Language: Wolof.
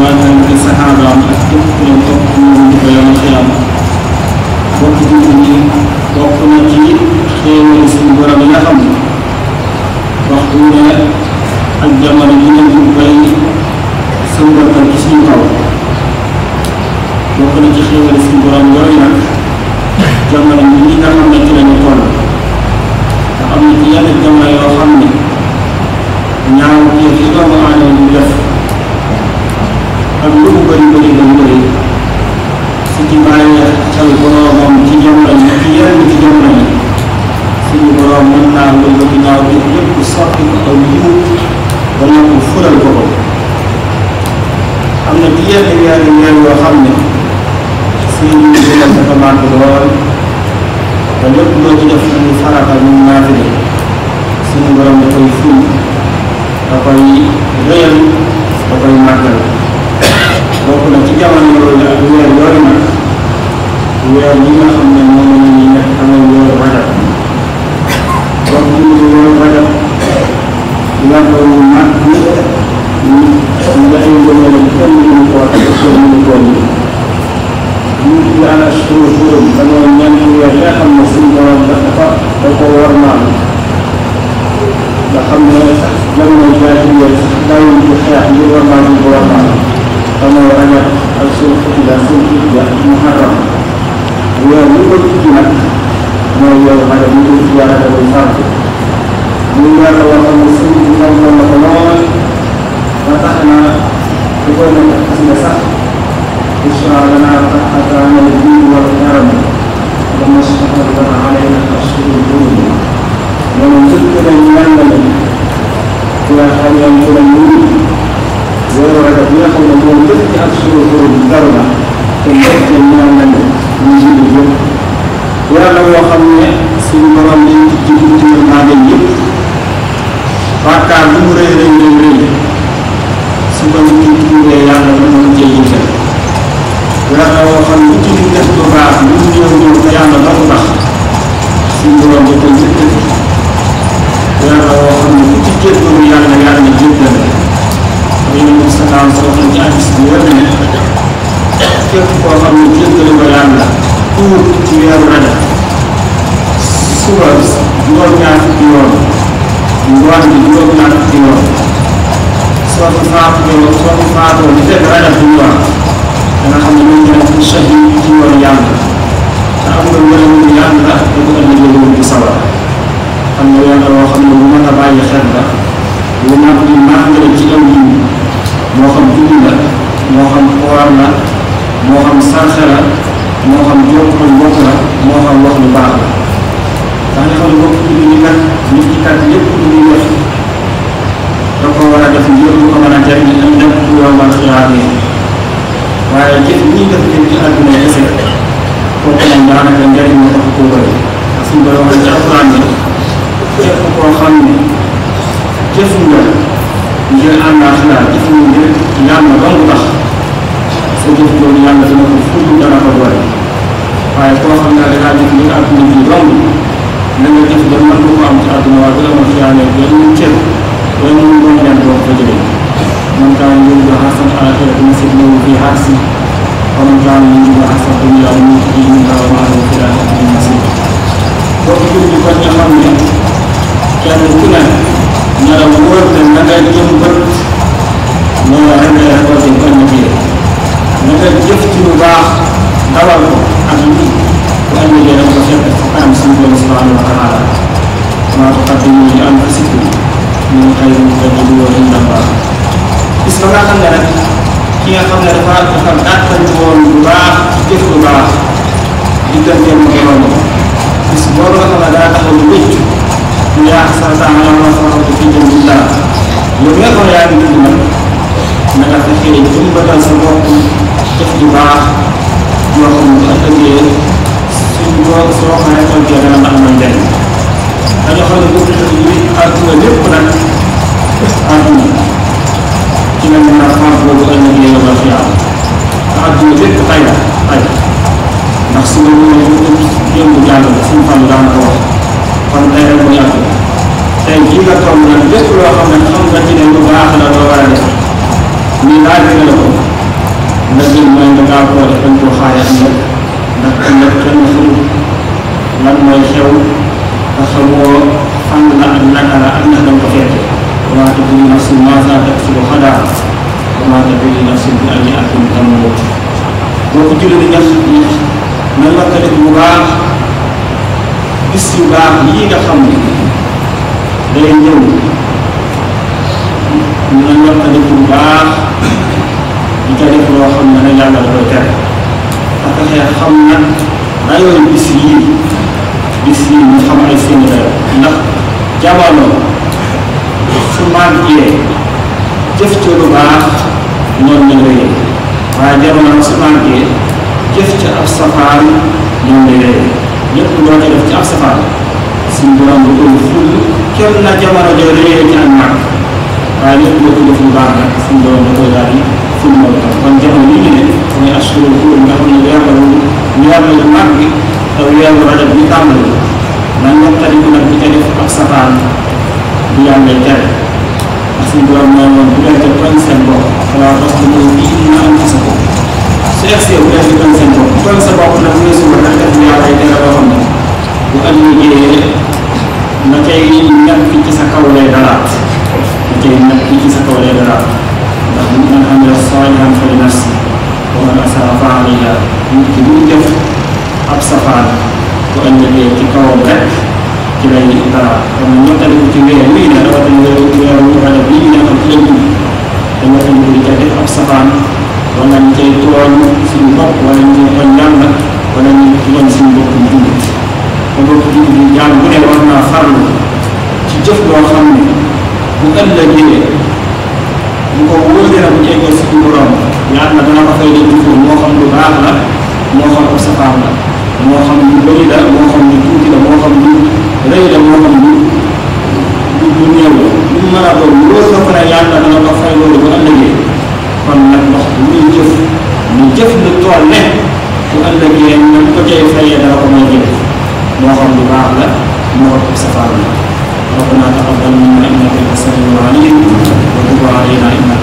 waajal ay saxaabaam ak képp ku leen topp ñu di ko yoon xiyam bokk jullit ñi bokk na ci xéewal suñu borom yi nga xam ne waxtu ne ak jamono ji ne ñu koy sëmbatal ci suñu kaw bokk na ci xéewal suñu borom yooyu nag jamono yi nga xam ne ci lañu toll te am na ci yenn jamono yoo xam ne ñaaw kii ci doomu aadama ñu def ak lu mu bëri bëri ba bëri su ci bàyyi xel boroomam ci jamono yi ci yenn ci jamono yi suñu boroom mën naa loolu ginnaaw bi yëpp sotti ko aw yiw wala mu fulal ko ko am na ci yenn weer yoo xam ne suñu gënal dafa màgg lool te lépp loo ci def ñu farata ñu naafile suñu boroom da koy ful da koy rëyal da koy màggal bokk na ci jamono yooyu ak weer yooyu nag weer yi nga xam ne moom la ñuy nekk amee weeru rajab bokk ci weeru rajab weer boobu mag ñu nga ay ngëneel kenn mënu koo kenn mënu koo ñu ci ala shuhur dañoo ñeenti weer yi nga xam ne suñu borom dafa da ko war maam nga xam ne jamono jaahiliya daawuñ ci xeex ngir war maam ñu ko war maam damoo rajab ak sulhijja muharram weer ñu ko tudd nag mooy weeru rajab ñu ko tudd rajabul fard muy weer la woo xam ne suñ bi moom na ko lool ba tax na di koy nekk gis nga sax bushraa lanaa qad ataanaa al-diinu wal karam lammaa stahwadana alaynaa al-ashhurul hurum ñoom njëkk nañ ñàngale ci nga xam ne ci la ñu weeru rajab bi nga xam ne moom njëkk ci ak ashhurul hurum garu la te njëkk nañ ñàngale ñu julli yëpp yàlla woo xam ne suñu borom dañ ci buntu yërmande yëpp bàkkaar lu mu rëy rëy rëy rëy su ko nit ñi tuuree yàlla mën na cee jëfee yàlla woo xam ne ci def lu baax lu mu ñëw ñëw te yàlla ba mu tax suñu borom da koy jëkkati yàlla woo xam ne ku ci jéggalu yàlla yàlla jéggale yéen a salaam sa wax ci hadis bi wér ne képp koo xam ne jéggale ko yàlla tuur ci weeru rajab suba juróom-ñaar fukki yoon ngoon bi juróom-ñaar fukki yoon soo fi faatoo di fekk rajab bi ñëwaat da nga xam ne ñu ngi nekk shahid ci yoonu yàlla te am nga ngërëmu yàlla da ko ëllëgee woon ci sawar xam nga yàlla woo xam ne bu mën a bàyyi xel la lu mag di màggale ci aw yiw moo xam julli la moo xam koor la moo xam sarxe la moo xam jokk mbokk la moo xam wax lu baax la ndax nga xam ne mbokk julli ñi kat nit ki kat lépp lu muy def da ko war a def ngir lu ko mën a jariñ ëllëg bu yowmal xiyaama waaye jëf ñi def jëm ci àdduna kese kooku moom daanaka njariñ la tax koo bëri suñu borom wax ci alquran ne képp koo xam ne jëf nga ngir àllaaxira jëf nga ngir yàlla dong tax sa jëf jooju yàlla dina ko ful dana ko doole waaye koo xam ne dangaa jëf ngir àdduna bi dong na nga jëf ba mën ko am ci àdduna waaye bu la ma xiyaane yooyu ñu cër yooyu ñu doon leen boo ko jëlee man kaan yuriidu harsa al-aaxirati nazid lahu fii harsihi wa man kaana yuriidu harsa ad-dunyaa nu'tihi minhaa wa maa lahu fil aaxirati min nasiib bokk jullit yi kon nga xam ne kenn ku ne na la wóor ne na nga jëm bët loolu rek ngay récolté bu ëllëgee na nga jëf ci lu baax dawal ko ak lii bu ëllëgee rek ko fekk fa kanam suñu borom subhaanahu wa taala maa tuqaddimu li anfusikum min xayrin tajiduuhu inda Allah bis ba nga xam ne rek ki nga xam ne dafa gàttal woon bu baax jëf lu baax digganteem ak borom bis boobu nga xam ne daa taxaw lu wécc ñu yàq sa temps la ma faratu fi jëm ci dara yow nga xam ne yaa ngi dund nag na nga fexee jëmbatal sa bopp jëf ju baax yoo xam ne bu ëllëgee suñu boo soo ko récolté dana am na njëriñ dañoo xam ne boobu yi àdduna lépp nag àdduna ci la mën a faat boobu ëllëgee yow la fi am te àdduna lépp tay la tay ndax su ma ñëwee ñu démb jàng suñu fan daan ko wax kon tey rek mu yàgg tey jii nga toll nag lépp loo xam ne xam nga ci ne lu baax la loo war a def nii laaj la ko ndëgg mooy nga gaaw koo def dañ koo xaare ëllëg ndax ëllëg kenn xamul lan mooy xew te xamoo fan la ak naka la ak ndax dañ ko fekke wa maa tadri nafsun maazaa taksibu ghadan wa maa tadri nafsun bi ayyi ardin tamuut boo ko julli nga na lëkkale bu baax bis yu baax yii nga xam ne day ñëw na lëkkale bu baax di ca def loo xam ne yàlla da koy tere ak xeex xam nag dayoo bis yii ñu xam ay seen dayo ndax jamono su màggee jëf ca lu baax noonu la wéyee waaye jamono su màggee jëf ca ab safaan noonu la wéyee lépp loo ca def ci ab safaan suñu borom bu koy ful kenn na jamono ja réyee ci ak màgg waaye lépp loo ko def lu baax nag suñu borom da koy daal di ful moom tam kon jamono yi ñu ne mooy assuré pour nga xam ne weer la lu màgg te weeru rajab bi tàmbali man ñoom tamit nag di ca def ab safaan bu yàlla tere ndax suñu borom mooy moom bu dee tooñ seen bopp xalaat wax dëgg bi na am sa bopp su egsee bu dee tooñ seen bopp tooñ sa bopp nag weesu ba nag def yàlla tere loo xam ne bu ëllëgee na cay nekk ci sa kaw lay dalaat ci sa kaw lay dalaat ndax man amila saalihan fa li nafsi wa man asaa fa alayha nit ki bu def ab safaan bu ëllëgee ci kawam rek ci lay dalaat kon ñoo tamit ci weer wii ne rawatina weeru rajab bii ñu nekk ci lañ dugg dañoo tamit di ca def ab safaan wala ñu cay tooñ suñu bopp wala ñu cay tooñ yàlla wala ñu tooñ suñu bopp ñu dund te bopp dund bi jaam bu ne war naa farlu ci jëf boo xam ne bu ëllëgee bu ko wóoree na bu ci eggee suñu borom yàlla dana ko fay def moo xam lu baax la moo xam ab safaan la moo xam lu bëri la moo xam lu tuuti la moo xam lu rëy la moo xam lu néew la lu mën a doon wóor na ko ne yàlla dana ko fay loolu bu ëllëgee kon nag ndox muy jëf lu tool ne bu ëllëgee nañ ko cay fayee dana ko may jëf moo xam lu baax la moo xam ab safaan la ربنا تقبل منا انك انت السميع العليم وتب علينا انك